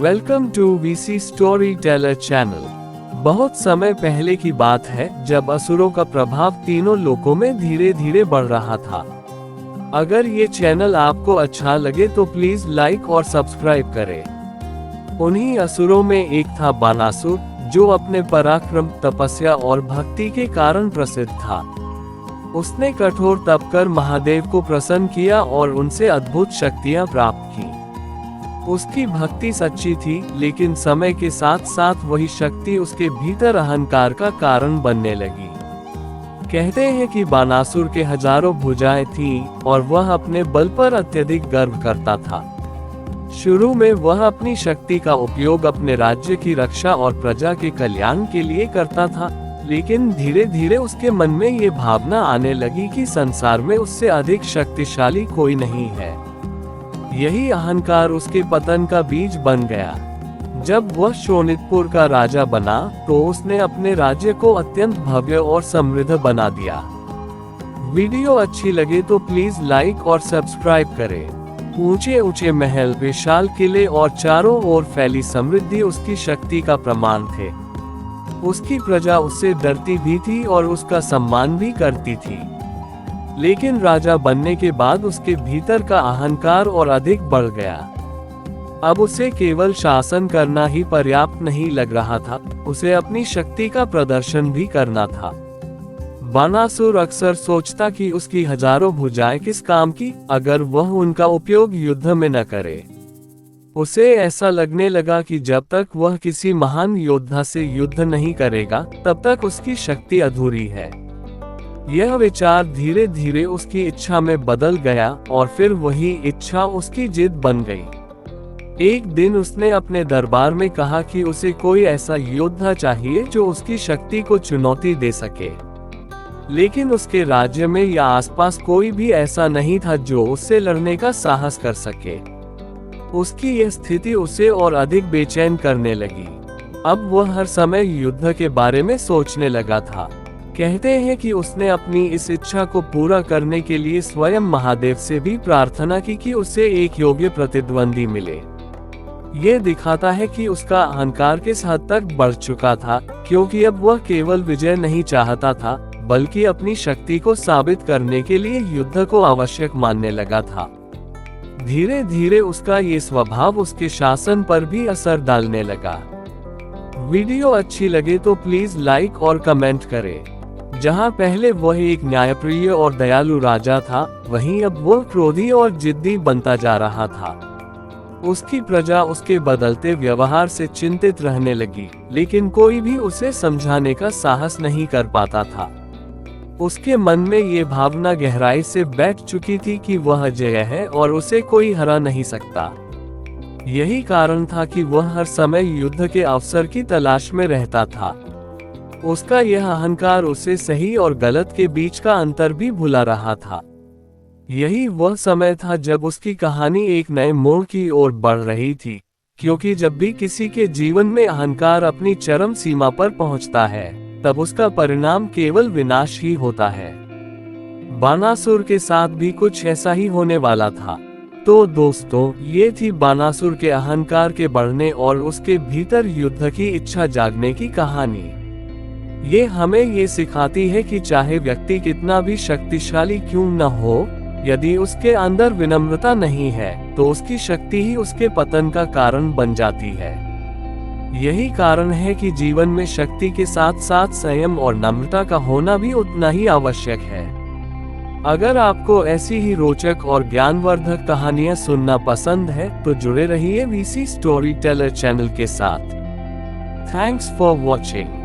Welcome to VC story teller channel. बहुत समय पहले की बात है जब असुरों का प्रभाव तीनों लोकों में धीरे धीरे बढ़ रहा था। अगर ये चैनल आपको अच्छा लगे तो प्लीज लाइक और सब्सक्राइब करें। उन्हीं असुरों में एक था बानासुर, जो अपने पराक्रम, तपस्या और भक्ति के कारण प्रसिद्ध था। उसने कठोर तप कर महादेव को प्रसन्न किया और उनसे अद्भुत शक्तियां प्राप्त की। उसकी भक्ति सच्ची थी, लेकिन समय के साथ साथ वही शक्ति उसके भीतर अहंकार का कारण बनने लगी। कहते हैं कि बानासुर के हजारों भुजाएं थीं और वह अपने बल पर अत्यधिक गर्व करता था। शुरू में वह अपनी शक्ति का उपयोग अपने राज्य की रक्षा और प्रजा के कल्याण के लिए करता था, लेकिन धीरे धीरे उसके मन में ये भावना आने लगी कि संसार में उससे अधिक शक्तिशाली कोई नहीं है। यही अहंकार उसके पतन का बीज बन गया। जब वह शोणितपुर का राजा बना तो उसने अपने राज्य को अत्यंत भव्य और समृद्ध बना दिया। वीडियो अच्छी लगे तो प्लीज लाइक और सब्सक्राइब करें। ऊंचे ऊंचे महल, विशाल किले और चारों ओर फैली समृद्धि उसकी शक्ति का प्रमाण थे। उसकी प्रजा उससे डरती भी थी और उसका सम्मान भी करती थी। लेकिन राजा बनने के बाद उसके भीतर का अहंकार और अधिक बढ़ गया। अब उसे केवल शासन करना ही पर्याप्त नहीं लग रहा था, उसे अपनी शक्ति का प्रदर्शन भी करना था। बानासुर अक्सर सोचता कि उसकी हजारों भुजाएं किस काम की, अगर वह उनका उपयोग युद्ध में न करे। उसे ऐसा लगने लगा कि जब तक वह किसी महान योद्धा से युद्ध नहीं करेगा, तब तक उसकी शक्ति अधूरी है। यह विचार धीरे धीरे उसकी इच्छा में बदल गया और फिर वही इच्छा उसकी जिद बन गई। एक दिन उसने अपने दरबार में कहा कि उसे कोई ऐसा योद्धा चाहिए जो उसकी शक्ति को चुनौती दे सके। लेकिन उसके राज्य में या आसपास कोई भी ऐसा नहीं था जो उससे लड़ने का साहस कर सके। उसकी यह स्थिति उसे और अधिक बेचैन करने लगी। अब वह हर समय युद्ध के बारे में सोचने लगा था। कहते हैं कि उसने अपनी इस इच्छा को पूरा करने के लिए स्वयं महादेव से भी प्रार्थना की कि उसे एक योग्य प्रतिद्वंदी मिले। यह दिखाता है कि उसका अहंकार किस हद तक बढ़ चुका था, क्योंकि अब वह केवल विजय नहीं चाहता था, बल्कि अपनी शक्ति को साबित करने के लिए युद्ध को आवश्यक मानने लगा था। धीरे धीरे उसका ये स्वभाव उसके शासन पर भी असर डालने लगा। वीडियो अच्छी लगे तो प्लीज लाइक और कमेंट करें। जहां पहले वह एक न्यायप्रिय और दयालु राजा था, वहीं अब वह क्रोधी और जिद्दी बनता जा रहा था। उसकी प्रजा उसके बदलते व्यवहार से चिंतित रहने लगी, लेकिन कोई भी उसे समझाने का साहस नहीं कर पाता था। उसके मन में ये भावना गहराई से बैठ चुकी थी कि वह अजेय है और उसे कोई हरा नहीं सकता। यही कारण था कि वह हर समय युद्ध के अवसर की तलाश में रहता था। उसका यह अहंकार उसे सही और गलत के बीच का अंतर भी भुला रहा था। यही वह समय था जब उसकी कहानी एक नए मोड़ की ओर बढ़ रही थी, क्योंकि जब भी किसी के जीवन में अहंकार अपनी चरम सीमा पर पहुंचता है, तब उसका परिणाम केवल विनाश ही होता है। बानासुर के साथ भी कुछ ऐसा ही होने वाला था। तो दोस्तों, ये थी बानासुर के अहंकार के बढ़ने और उसके भीतर युद्ध की इच्छा जागने की कहानी। ये हमें ये सिखाती है कि चाहे व्यक्ति कितना भी शक्तिशाली क्यों न हो, यदि उसके अंदर विनम्रता नहीं है तो उसकी शक्ति ही उसके पतन का कारण बन जाती है। यही कारण है कि जीवन में शक्ति के साथ साथ संयम और नम्रता का होना भी उतना ही आवश्यक है। अगर आपको ऐसी ही रोचक और ज्ञानवर्धक कहानियां सुनना पसंद है तो जुड़े रहिए वीसी स्टोरी टेलर चैनल के साथ। Thanks for watching.